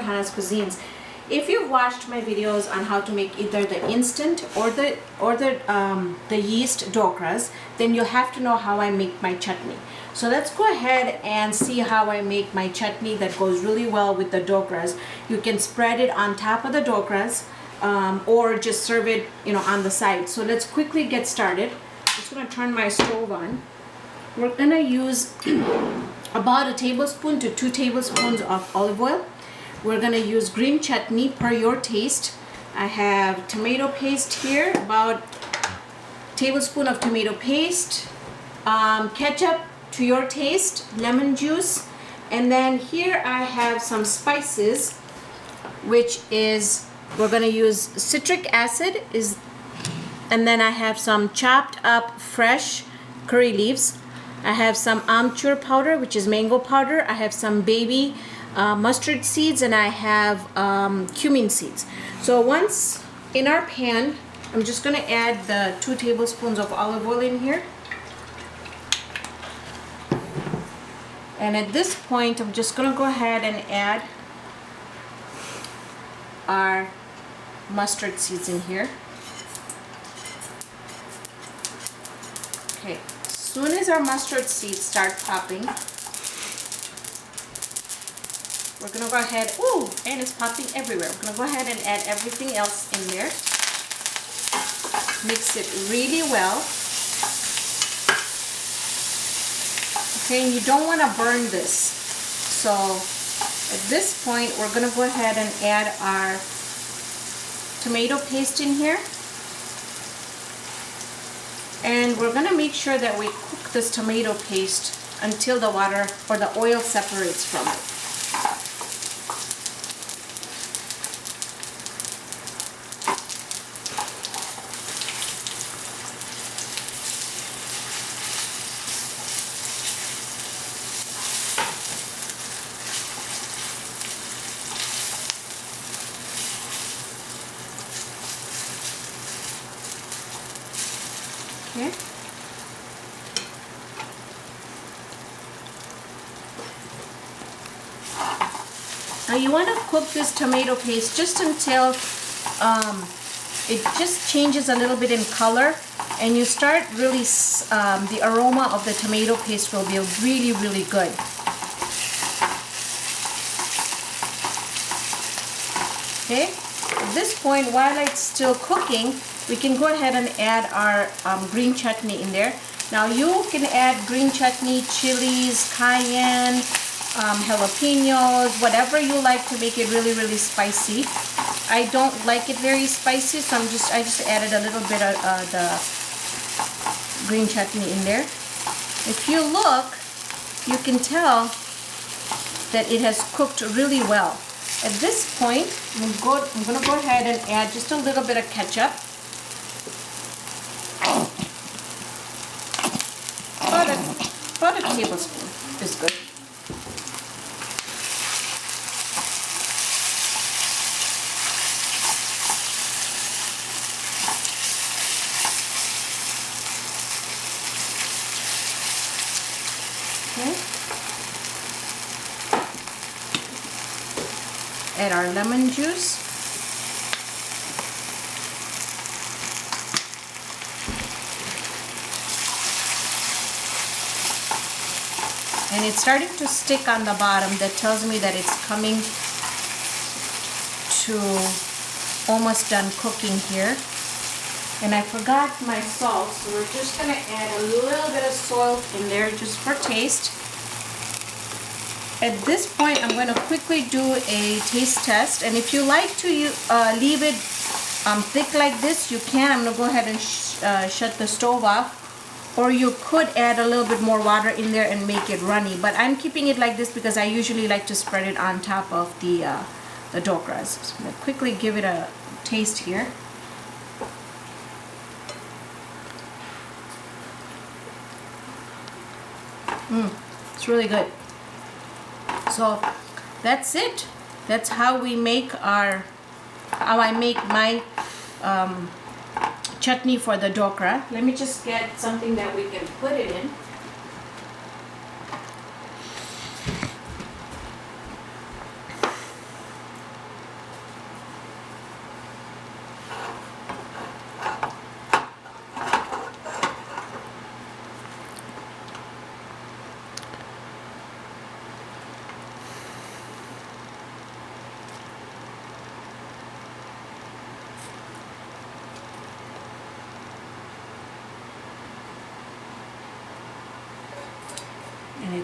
Raihana's Cuisines. If you've watched my videos on how to make either the instant or the yeast dokras, then you have to know how I make my chutney. So let's go ahead and see how I make my chutney that goes really well with the dokras. You can spread it on top of the dokras or just serve it, you know, on the side. So let's quickly get started. I'm just gonna turn my stove on. We're gonna use about 1 tablespoon to 2 tablespoons of olive oil. We're gonna use green chutney per your taste. I have tomato paste here, about a tablespoon of tomato paste, ketchup to your taste, lemon juice, and then here I have some spices, which is, we're gonna use citric acid, and then I have some chopped up fresh curry leaves. I have some chur powder, which is mango powder. I have some baby mustard seeds, and I have cumin seeds. So once in our pan, I'm just going to add the 2 tablespoons of olive oil in here. And at this point, I'm just going to go ahead and add our mustard seeds in here. Okay, as soon as our mustard seeds start popping, we're going to go ahead, ooh, and it's popping everywhere. We're going to go ahead and add everything else in there. Mix it really well. Okay, and you don't want to burn this. So at this point, we're going to go ahead and add our tomato paste in here. And we're going to make sure that we cook this tomato paste until the water or the oil separates from it. Okay. Now you want to cook this tomato paste just until it just changes a little bit in color, and you start really, the aroma of the tomato paste will be really, really good. Okay, at this point, while it's still cooking, we can go ahead and add our green chutney in there. Now you can add green chutney, chilies, cayenne, jalapenos, whatever you like to make it really, really spicy. I don't like it very spicy, so I just added a little bit of the green chutney in there. If you look, you can tell that it has cooked really well. At this point, I'm going to go ahead and add just a little bit of ketchup. About a tablespoon is good. Okay. Add our lemon juice. And it's starting to stick on the bottom. That tells me that it's coming to almost done cooking here. And I forgot my salt, so we're just going to add a little bit of salt in there just for taste. At this point, I'm going to quickly do a taste test. And if you like to leave it thick like this, you can. I'm going to go ahead and shut the stove off. Or you could add a little bit more water in there and make it runny. But I'm keeping it like this because I usually like to spread it on top of the dokras. So I'm going to quickly give it a taste here. It's really good. So that's it. That's how we make how I make my chutney for the dokra. Let me just get something that we can put it in.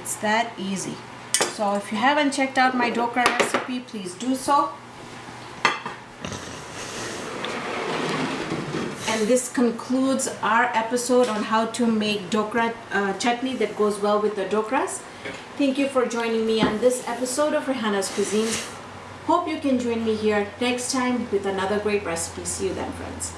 It's that easy. So if you haven't checked out my dokra recipe, please do so. And this concludes our episode on how to make dokra chutney that goes well with the dokras. Thank you for joining me on this episode of Raihana's Cuisines. Hope you can join me here next time with another great recipe. See you then, friends.